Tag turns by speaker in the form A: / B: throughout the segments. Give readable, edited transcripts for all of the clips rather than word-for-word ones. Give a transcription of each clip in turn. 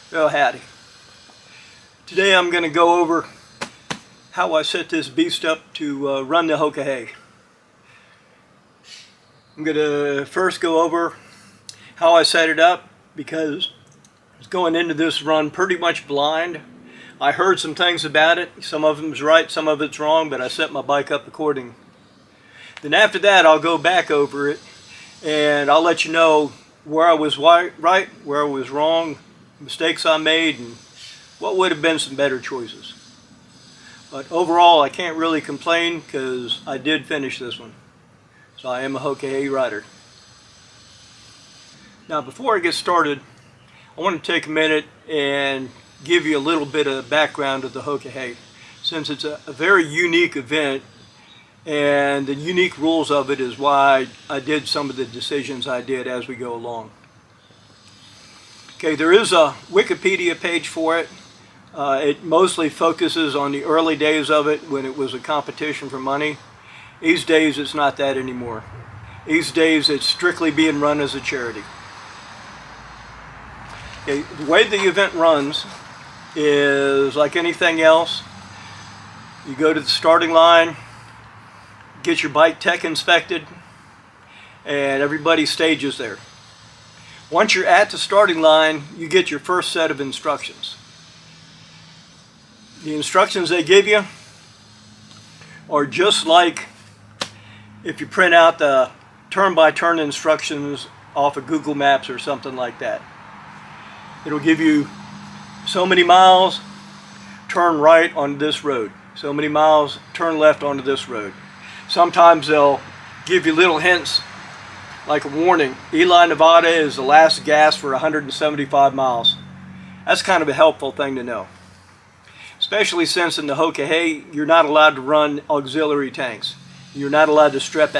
A: Well, howdy. Today I'm going to go over how I set this beast up to run the Hoka Hey. I'm going to first go over how I set it up because I was going into this run pretty much blind. I heard some things about it. Some of them's right, some of it's wrong, but I set my bike up accordingly. Then after that I'll go back over it and I'll let you know where I was right, where I was wrong, mistakes I made, and what would have been some better choices. But overall, I can't really complain because I did finish this one. So I am a Hoka Hey rider. Now before I get started, I want to take a minute and give you a little bit of background of the Hoka Hey, since it's a very unique event, and the unique rules of it is why I did some of the decisions I did as we go along. Okay, there is a Wikipedia page for it. It mostly focuses on the early days of it when it was a competition for money. These days it's not that anymore. These days it's strictly being run as a charity. Okay, the way the event runs is like anything else. You go to the starting line, get your bike tech inspected, and everybody stages there. Once you're at the starting line, you get your first set of instructions. The instructions they give you are just like if you print out the turn-by-turn instructions off of Google Maps or something like that. It'll give you so many miles, turn right on this road. So many miles, turn left onto this road. Sometimes they'll give you little hints like a warning. Ely, Nevada is the last gas for 175 miles. That's kind of a helpful thing to know. Especially since in the Hoka Hey, you're not allowed to run auxiliary tanks. You're not allowed to strap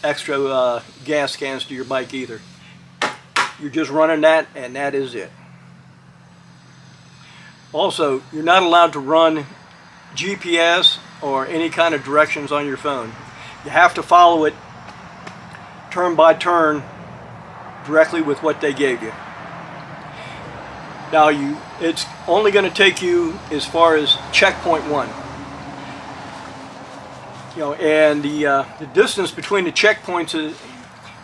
A: extra gas cans to your bike either. You're just running that, and that is it. Also, you're not allowed to run GPS or any kind of directions on your phone. You have to follow it turn by turn directly with what they gave you. Now it's only going to take you as far as checkpoint 1. And the distance between the checkpoints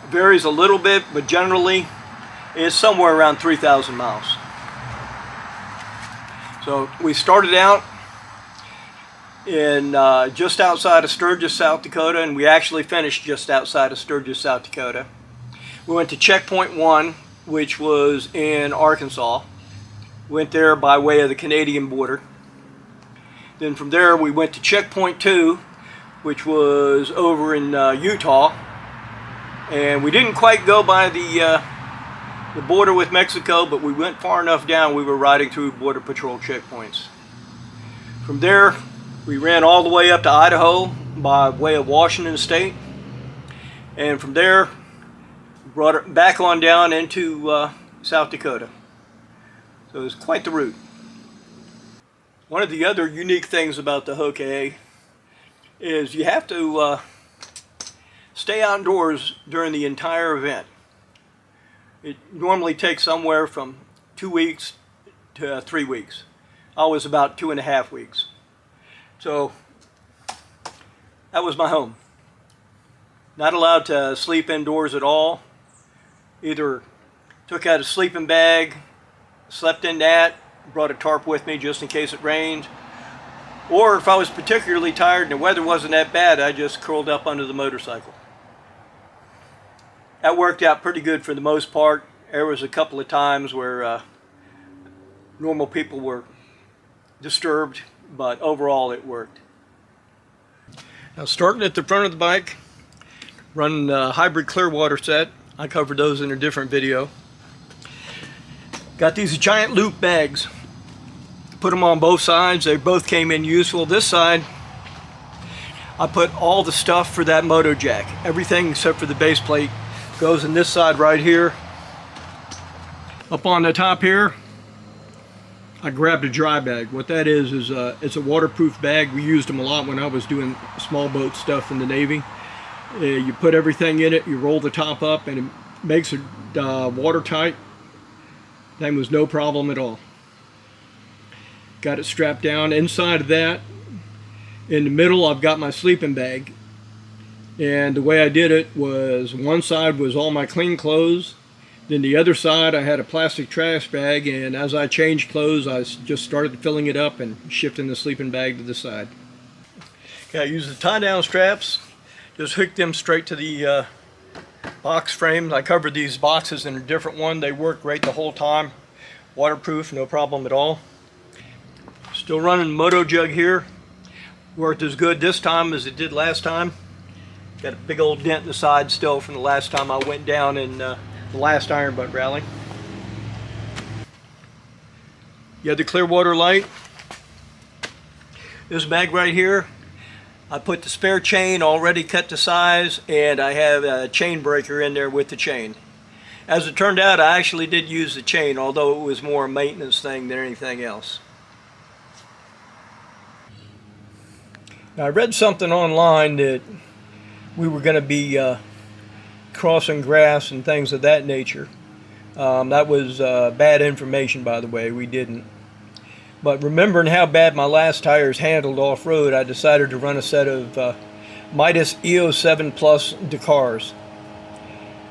A: varies a little bit, but generally it's somewhere around 3,000 miles. So we started out in just outside of Sturgis, South Dakota, and we actually finished just outside of Sturgis, South Dakota. We went to checkpoint 1, which was in Arkansas. Went there by way of the Canadian border. Then from there we went to checkpoint 2, which was over in Utah, and we didn't quite go by the border with Mexico, but we went far enough down we were riding through border patrol checkpoints. From there we ran all the way up to Idaho by way of Washington State, and from there brought it back on down into South Dakota. So it was quite the route. One of the other unique things about the Hoka Hey is you have to stay outdoors during the entire event. It normally takes somewhere from 2 weeks to 3 weeks. I was about 2.5 weeks. So that was my home. Not allowed to sleep indoors at all. Either took out a sleeping bag, slept in that, brought a tarp with me just in case it rained. Or if I was particularly tired and the weather wasn't that bad, I just curled up under the motorcycle. That worked out pretty good for the most part. There was a couple of times where normal people were disturbed, but overall it worked. Now starting at the front of the bike, running the hybrid clear water set. I covered those in a different video. Got these giant loop bags. Put them on both sides. They both came in useful. This side, I put all the stuff for that moto jack. Everything except for the base plate goes in this side right here. Up on the top here, I grabbed a dry bag. What that is it's a waterproof bag. We used them a lot when I was doing small boat stuff in the Navy. You put everything in it, you roll the top up, and it makes it watertight. That was no problem at all. Got it strapped down. Inside of that, in the middle, I've got my sleeping bag. And the way I did it was, one side was all my clean clothes. Then the other side, I had a plastic trash bag, and as I changed clothes, I just started filling it up and shifting the sleeping bag to the side. Okay, I use the tie-down straps. Just hook them straight to the box frames. I covered these boxes in a different one. They work great the whole time. Waterproof, no problem at all. Still running Moto Jug here. Worked as good this time as it did last time. Got a big old dent in the side still from the last time I went down in the last Iron Butt rally. You have the Clearwater light. This bag right here, I put the spare chain already cut to size, and I have a chain breaker in there with the chain. As it turned out, I actually did use the chain, although it was more a maintenance thing than anything else. Now, I read something online that we were going to be crossing grass and things of that nature. That was bad information, by the way. We didn't. But remembering how bad my last tires handled off-road, I decided to run a set of Midas EO7 Plus Dakars.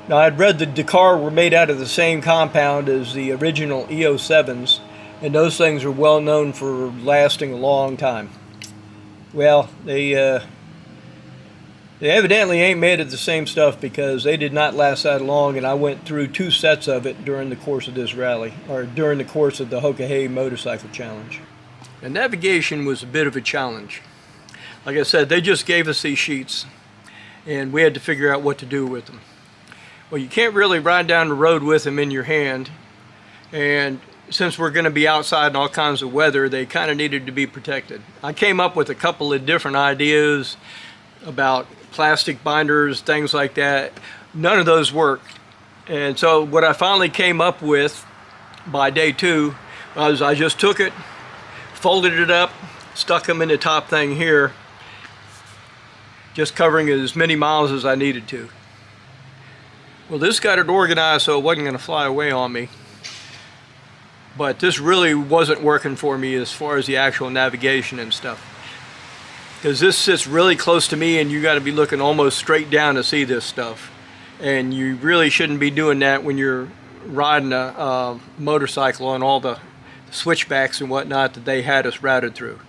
A: Now, I'd read the Dakar were made out of the same compound as the original EO7s, and those things are well known for lasting a long time. Well, they evidently ain't made of the same stuff, because they did not last that long, and I went through 2 sets of it during the course of this rally, or during the course of the Hoka Hey Motorcycle Challenge. And navigation was a bit of a challenge. Like I said, they just gave us these sheets, and we had to figure out what to do with them. Well, you can't really ride down the road with them in your hand, and since we're going to be outside in all kinds of weather, they kind of needed to be protected. I came up with a couple of different ideas about plastic binders, things like that. None of those worked. And so what I finally came up with by day 2 was I just took it, folded it up, stuck them in the top thing here, just covering as many miles as I needed to. Well, this got it organized so it wasn't going to fly away on me. But this really wasn't working for me as far as the actual navigation and stuff. Because this sits really close to me, and you got to be looking almost straight down to see this stuff. And you really shouldn't be doing that when you're riding a motorcycle on all the switchbacks and whatnot that they had us routed through.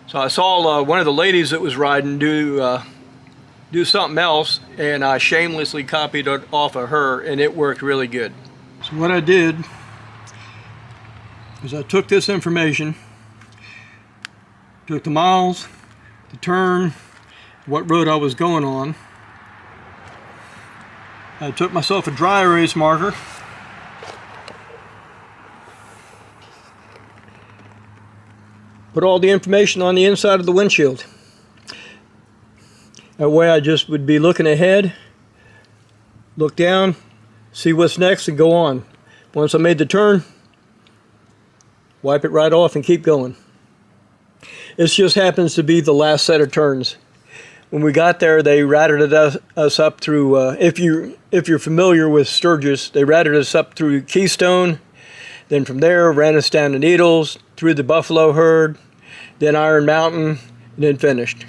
A: So I saw one of the ladies that was riding do something else, and I shamelessly copied it off of her, and it worked really good. So what I did is I took this information, took the miles, the turn, what road I was going on. I took myself a dry erase marker, put all the information on the inside of the windshield. That way I just would be looking ahead, look down, see what's next, and go on. Once I made the turn, wipe it right off and keep going. This just happens to be the last set of turns. When we got there, they routed us up through, if you're familiar with Sturgis, they routed us up through Keystone, then from there ran us down to Needles, through the Buffalo Herd, then Iron Mountain, and then finished.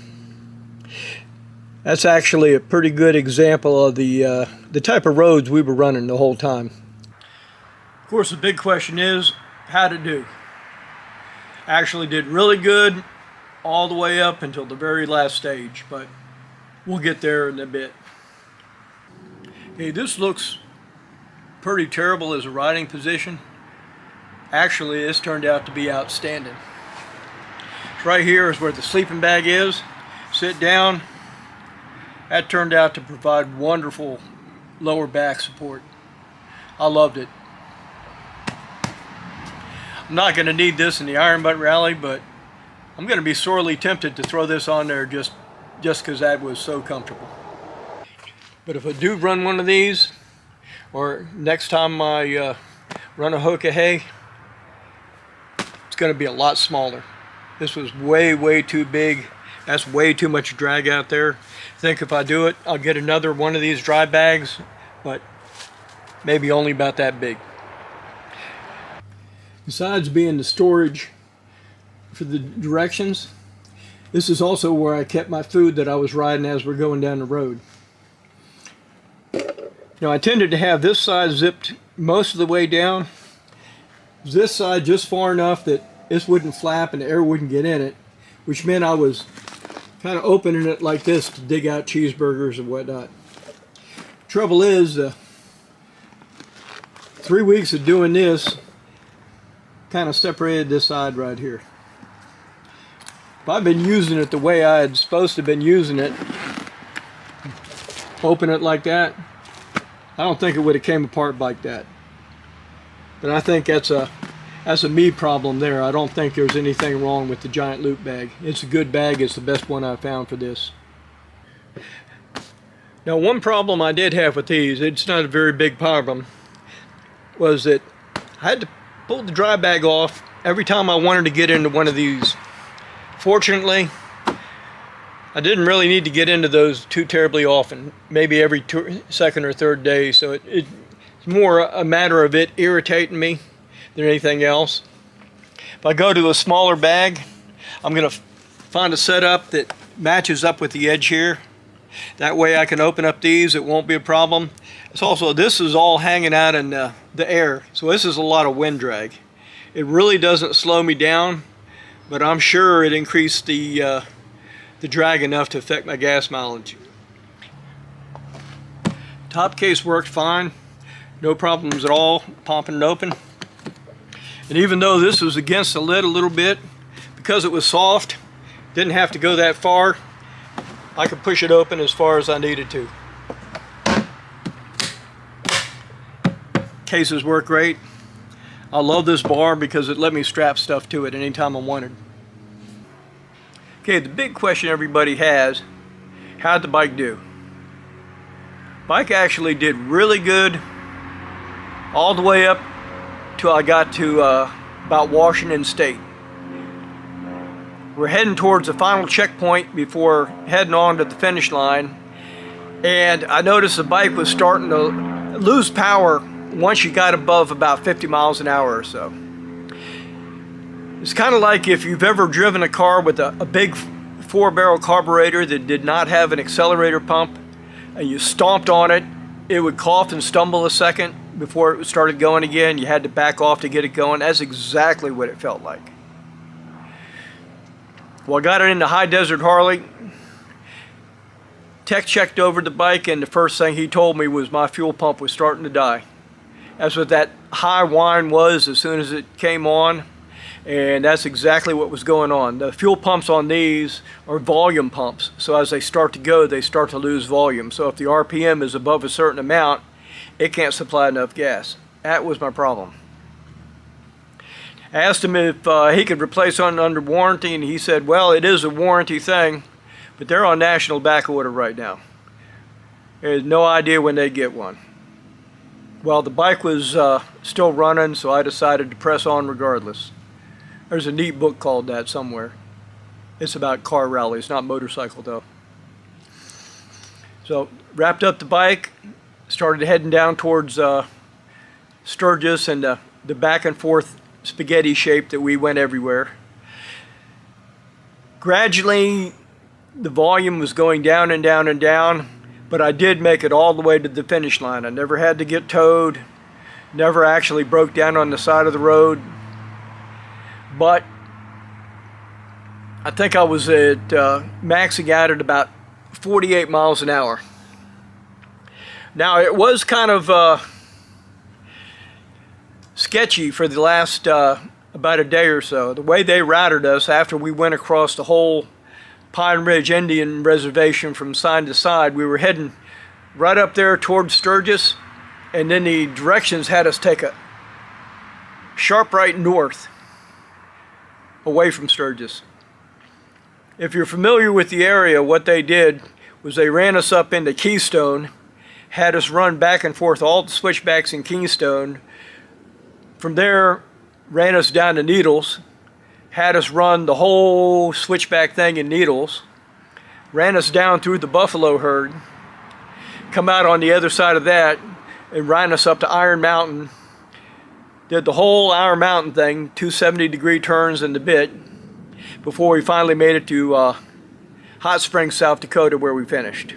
A: That's actually a pretty good example of the type of roads we were running the whole time. Of course, the big question is, how'd it do? Actually did really good all the way up until the very last stage, but we'll get there in a bit. Okay, this looks pretty terrible as a riding position. Actually, this turned out to be outstanding. Right here is where the sleeping bag is. Sit down. That turned out to provide wonderful lower back support. I loved it. I'm not going to need this in the Iron Butt Rally, but I'm going to be sorely tempted to throw this on there just because that was so comfortable. But if I do run one of these, or next time I run a Hoka Hey, it's going to be a lot smaller. This was way too big. That's way too much drag out there. I think if I do it, I'll get another one of these dry bags, but maybe only about that big. Besides being the storage for the directions, this is also where I kept my food that I was riding as we're going down the road. Now I tended to have this side zipped most of the way down. This side just far enough that this wouldn't flap and the air wouldn't get in it, which meant I was kind of opening it like this to dig out cheeseburgers and whatnot. Trouble is, 3 weeks of doing this kind of separated this side right here. If I'd been using it the way I had supposed to have been using it, open it like that, I don't think it would have came apart like that. But I think that's a me problem there. I don't think there's anything wrong with the giant loop bag. It's a good bag. It's the best one I've found for this. Now one problem I did have with these, it's not a very big problem, was that I had to pull the dry bag off every time I wanted to get into one of these. Fortunately, I didn't really need to get into those too terribly often, maybe every second or third day, so it's more a matter of it irritating me than anything else. If I go to a smaller bag, I'm going to find a setup that matches up with the edge here. That way I can open up these, it won't be a problem. It's also, this is all hanging out in the air, so this is a lot of wind drag. It really doesn't slow me down, but I'm sure it increased the drag enough to affect my gas mileage. Top case worked fine, no problems at all, popping it open. And even though this was against the lid a little bit, because it was soft, didn't have to go that far, I could push it open as far as I needed to. Cases work great. I love this bar because it let me strap stuff to it anytime I wanted. Okay, the big question everybody has, how'd the bike do? Bike actually did really good all the way up till I got to about Washington State. We're heading towards the final checkpoint before heading on to the finish line, and I noticed the bike was starting to lose power once you got above about 50 miles an hour or so. It's kind of like if you've ever driven a car with a big 4-barrel carburetor that did not have an accelerator pump, and you stomped on it, it would cough and stumble a second before it started going again. You had to back off to get it going. That's exactly what it felt like. Well, I got it into High Desert Harley. Tech checked over the bike, and the first thing he told me was my fuel pump was starting to die. That's what that high whine was as soon as it came on, and that's exactly what was going on. The fuel pumps on these are volume pumps, so as they start to go, they start to lose volume. So if the RPM is above a certain amount, it can't supply enough gas. That was my problem. I asked him if he could replace something under warranty, and he said, well, it is a warranty thing, but they're on national back order right now. There's no idea when they get one. Well, the bike was still running, so I decided to press on regardless. There's a neat book called that somewhere. It's about car rallies, not motorcycle though. So, wrapped up the bike, started heading down towards Sturgis and the back and forth spaghetti shape that we went everywhere. Gradually, the volume was going down and down and down, but I did make it all the way to the finish line. I never had to get towed, never actually broke down on the side of the road, but I think I was at maxing out at about 48 miles an hour. Now, it was kind of sketchy for the last about a day or so. The way they routed us after we went across the whole Pine Ridge Indian Reservation from side to side, we were heading right up there towards Sturgis, and then the directions had us take a sharp right north away from Sturgis. If you're familiar with the area, what they did was they ran us up into Keystone, had us run back and forth all the switchbacks in Keystone. From there, ran us down to Needles, had us run the whole switchback thing in Needles, ran us down through the buffalo herd, come out on the other side of that, and ran us up to Iron Mountain, Did the whole Iron Mountain thing, 270-degree turns in the bit, before we finally made it to Hot Springs, South Dakota, where we finished.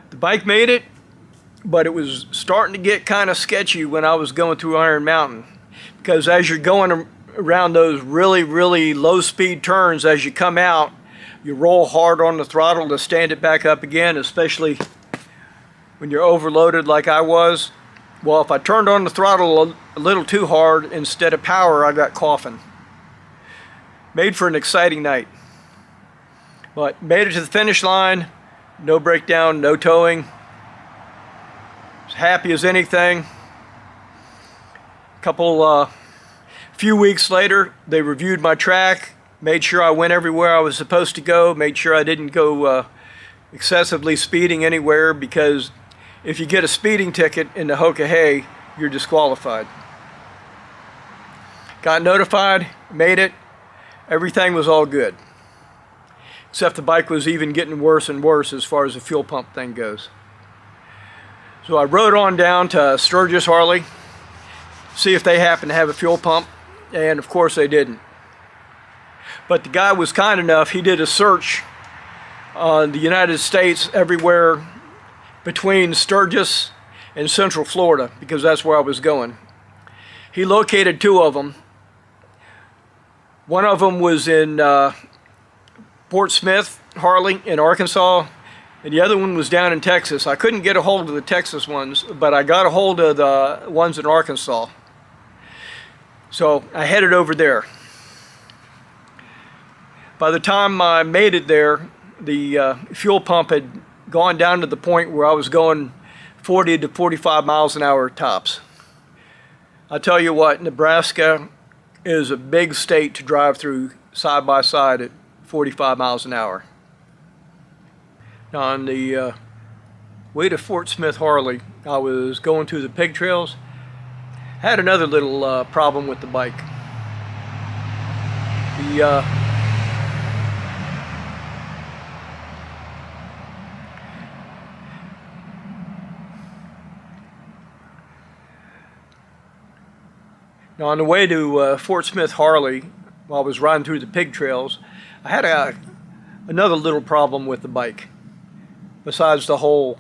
A: The bike made it, but it was starting to get kind of sketchy when I was going through Iron Mountain, because as you're going around those really, really low-speed turns, as you come out, you roll hard on the throttle to stand it back up again, especially when you're overloaded like I was. Well, if I turned on the throttle a little too hard instead of power, I got coughing. Made for an exciting night. But made it to the finish line, no breakdown, no towing. As happy as anything. Few weeks later, they reviewed my track, made sure I went everywhere I was supposed to go, made sure I didn't go excessively speeding anywhere, because if you get a speeding ticket in the Hoka Hey, you're disqualified. Got notified, made it, everything was all good. Except the bike was even getting worse and worse as far as the fuel pump thing goes. So I rode on down to Sturgis Harley, see if they happened to have a fuel pump, and of course they didn't. But the guy was kind enough, he did a search on the United States everywhere between Sturgis and Central Florida, because that's where I was going. He located two of them. One of them was in Fort Smith, Harley, in Arkansas, and the other one was down in Texas. I couldn't get a hold of the Texas ones, but I got a hold of the ones in Arkansas. So I headed over there. By the time I made it there, the fuel pump had gone down to the point where I was going 40 to 45 miles an hour tops. I tell you what, Nebraska is a big state to drive through side by side at 45 miles an hour. Now on the way to Fort Smith Harley, I was going through the pig trails. Had another little problem with the bike. Now on the way to Fort Smith Harley, while I was riding through the pig trails, I had another little problem with the bike, besides the whole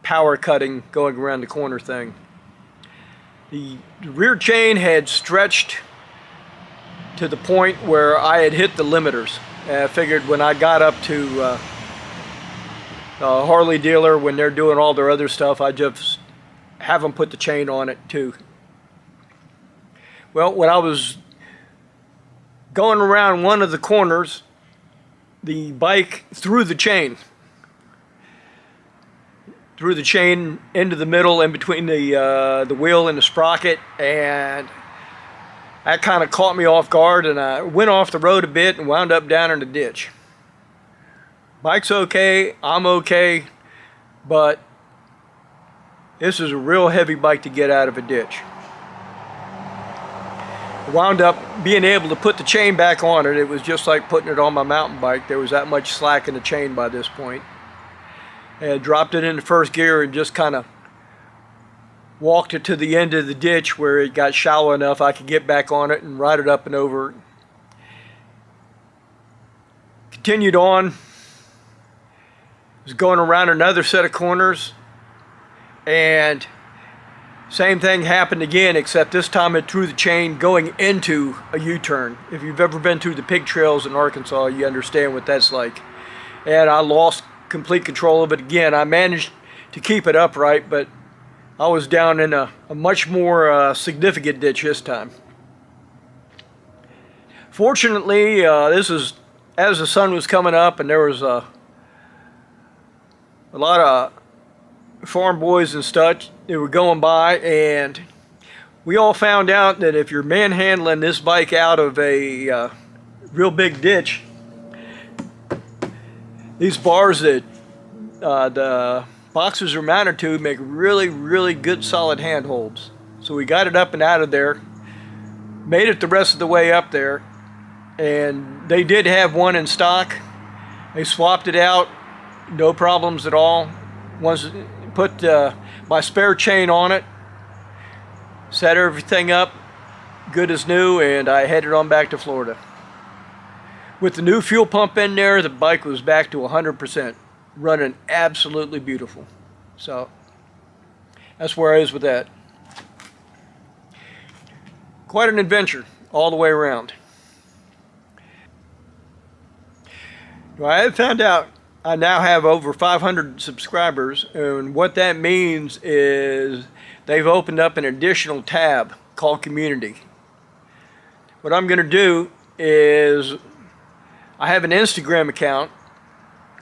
A: power cutting going around the corner thing. The rear chain had stretched to the point where I had hit the limiters. And I figured when I got up to the Harley dealer, when they're doing all their other stuff, I just have them put the chain on it too. Well, when I was going around one of the corners, the bike threw the chain into the middle, in between the wheel and the sprocket, and that kind of caught me off guard, and I went off the road a bit and wound up down in the ditch. Bike's okay, I'm okay, but this is a real heavy bike to get out of a ditch. I wound up being able to put the chain back on it. It was just like putting it on my mountain bike. There was that much slack in the chain by this point. And dropped it into first gear and just kind of walked it to the end of the ditch where it got shallow enough I could get back on it and ride it up and over. Continued on. Was going around another set of corners, and same thing happened again, except this time it threw the chain going into a U-turn. If you've ever been through the pig trails in Arkansas, you understand what that's like. And I lost complete control of it again. I managed to keep it upright, but I was down in a much more significant ditch this time. Fortunately, this is as the sun was coming up, and there was a lot of farm boys and such that were going by, and we all found out that if you're manhandling this bike out of a real big ditch, these bars that the boxes are mounted to make really, really good solid handholds. So we got it up and out of there, made it the rest of the way up there, and they did have one in stock. They swapped it out, no problems at all. Once put my spare chain on it, set everything up good as new, and I headed on back to Florida. With the new fuel pump in there, the bike was back to 100%, running absolutely beautiful. So that's where I was with that. Quite an adventure all the way around. Well, I have found out I now have over 500 subscribers, and what that means is they've opened up an additional tab called Community. What I'm going to do is, I have an Instagram account.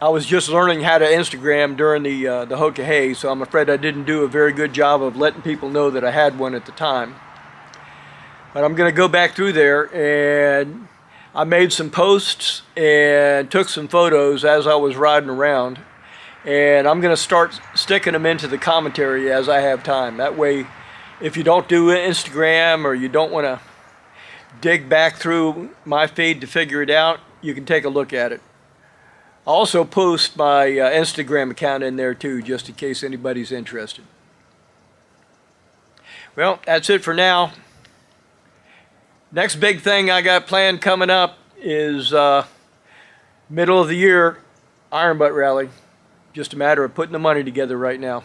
A: I was just learning how to Instagram during the Hoka Hey, so I'm afraid I didn't do a very good job of letting people know that I had one at the time. But I'm going to go back through there, and I made some posts and took some photos as I was riding around, and I'm going to start sticking them into the commentary as I have time. That way, if you don't do Instagram or you don't want to dig back through my feed to figure it out, you can take a look at it. I'll also post my Instagram account in there too, just in case anybody's interested. Well, that's it for now. Next big thing I got planned coming up is middle of the year Iron Butt Rally. Just a matter of putting the money together right now.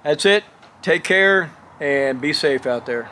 A: That's it. Take care and be safe out there.